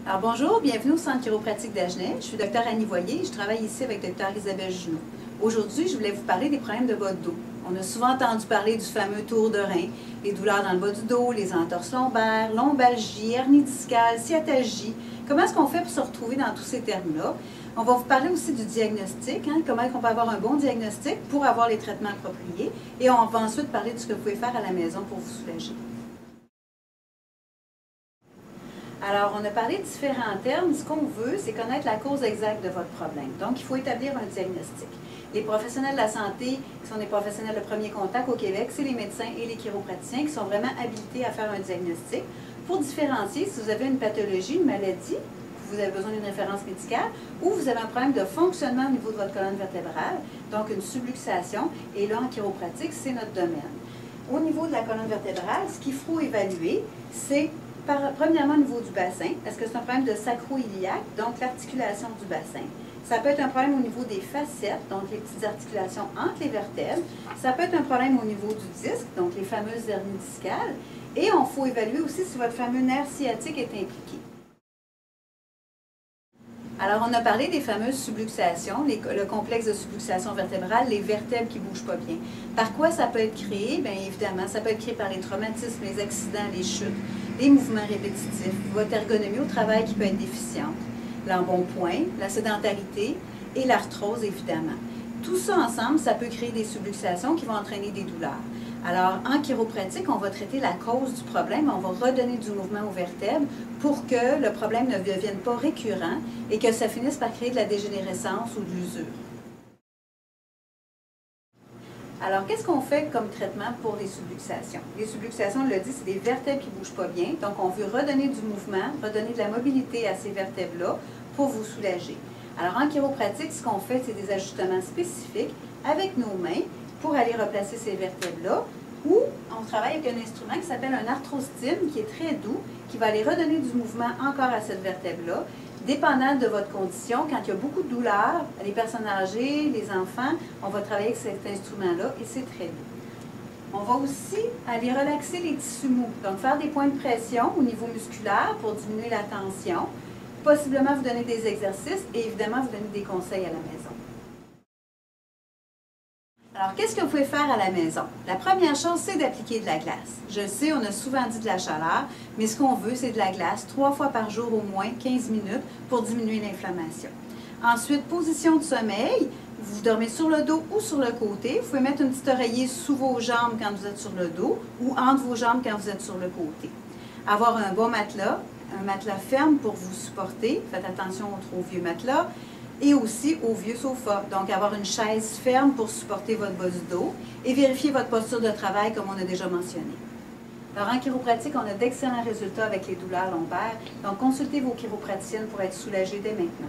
Alors bonjour, bienvenue au Centre chiropratique d'Agenais. Je suis Dr Annie Voyer et je travaille ici avec Dr Isabelle Junot. Aujourd'hui, je voulais vous parler des problèmes de votre dos. On a souvent entendu parler du fameux tour de rein, les douleurs dans le bas du dos, les entorses lombaires, lombalgie, hernie discale, sciatalgie. Comment est-ce qu'on fait pour se retrouver dans tous ces termes-là? On va vous parler aussi du diagnostic, comment on peut avoir un bon diagnostic pour avoir les traitements appropriés. Et on va ensuite parler de ce que vous pouvez faire à la maison pour vous soulager. Alors, on a parlé de différents termes. Ce qu'on veut, c'est connaître la cause exacte de votre problème. Donc, il faut établir un diagnostic. Les professionnels de la santé, qui sont des professionnels de premier contact au Québec, c'est les médecins et les chiropraticiens qui sont vraiment habilités à faire un diagnostic pour différencier si vous avez une pathologie, une maladie, vous avez besoin d'une référence médicale, ou vous avez un problème de fonctionnement au niveau de votre colonne vertébrale, donc une subluxation. Et là, en chiropratique, c'est notre domaine. Au niveau de la colonne vertébrale, ce qu'il faut évaluer, c'est premièrement, au niveau du bassin, est-ce que c'est un problème de sacro-iliaque, donc l'articulation du bassin? Ça peut être un problème au niveau des facettes, donc les petites articulations entre les vertèbres. Ça peut être un problème au niveau du disque, donc les fameuses hernies discales. Et il faut évaluer aussi si votre fameux nerf sciatique est impliqué. Alors, on a parlé des fameuses subluxations, le complexe de subluxation vertébrale, les vertèbres qui ne bougent pas bien. Par quoi ça peut être créé? Bien évidemment, ça peut être créé par les traumatismes, les accidents, les chutes, les mouvements répétitifs, votre ergonomie au travail qui peut être déficiente, l'embonpoint, la sédentarité et l'arthrose, évidemment. Tout ça ensemble, ça peut créer des subluxations qui vont entraîner des douleurs. Alors, en chiropratique, on va traiter la cause du problème, on va redonner du mouvement aux vertèbres pour que le problème ne devienne pas récurrent et que ça finisse par créer de la dégénérescence ou de l'usure. Alors, qu'est-ce qu'on fait comme traitement pour les subluxations? Les subluxations, on l'a dit, c'est des vertèbres qui ne bougent pas bien, donc on veut redonner du mouvement, redonner de la mobilité à ces vertèbres-là pour vous soulager. Alors, en chiropratique, ce qu'on fait, c'est des ajustements spécifiques avec nos mains pour aller replacer ces vertèbres-là, ou on travaille avec un instrument qui s'appelle un arthrostime, qui est très doux, qui va aller redonner du mouvement encore à cette vertèbre-là, dépendant de votre condition. Quand il y a beaucoup de douleurs, les personnes âgées, les enfants, on va travailler avec cet instrument-là et c'est très doux. On va aussi aller relaxer les tissus mous, donc faire des points de pression au niveau musculaire pour diminuer la tension, possiblement vous donner des exercices et évidemment vous donner des conseils à la maison. Alors, qu'est-ce que vous pouvez faire à la maison? La première chose, c'est d'appliquer de la glace. Je le sais, on a souvent dit de la chaleur, mais ce qu'on veut, c'est de la glace 3 fois par jour au moins, 15 minutes, pour diminuer l'inflammation. Ensuite, position de sommeil. Vous dormez sur le dos ou sur le côté. Vous pouvez mettre un petit oreiller sous vos jambes quand vous êtes sur le dos ou entre vos jambes quand vous êtes sur le côté. Avoir un bon matelas, un matelas ferme pour vous supporter. Faites attention aux trop vieux matelas. Et aussi au vieux sofa. Donc, avoir une chaise ferme pour supporter votre bas du dos et vérifier votre posture de travail comme on a déjà mentionné. Alors, en chiropratique, on a d'excellents résultats avec les douleurs lombaires. Donc, consultez vos chiropraticiennes pour être soulagés dès maintenant.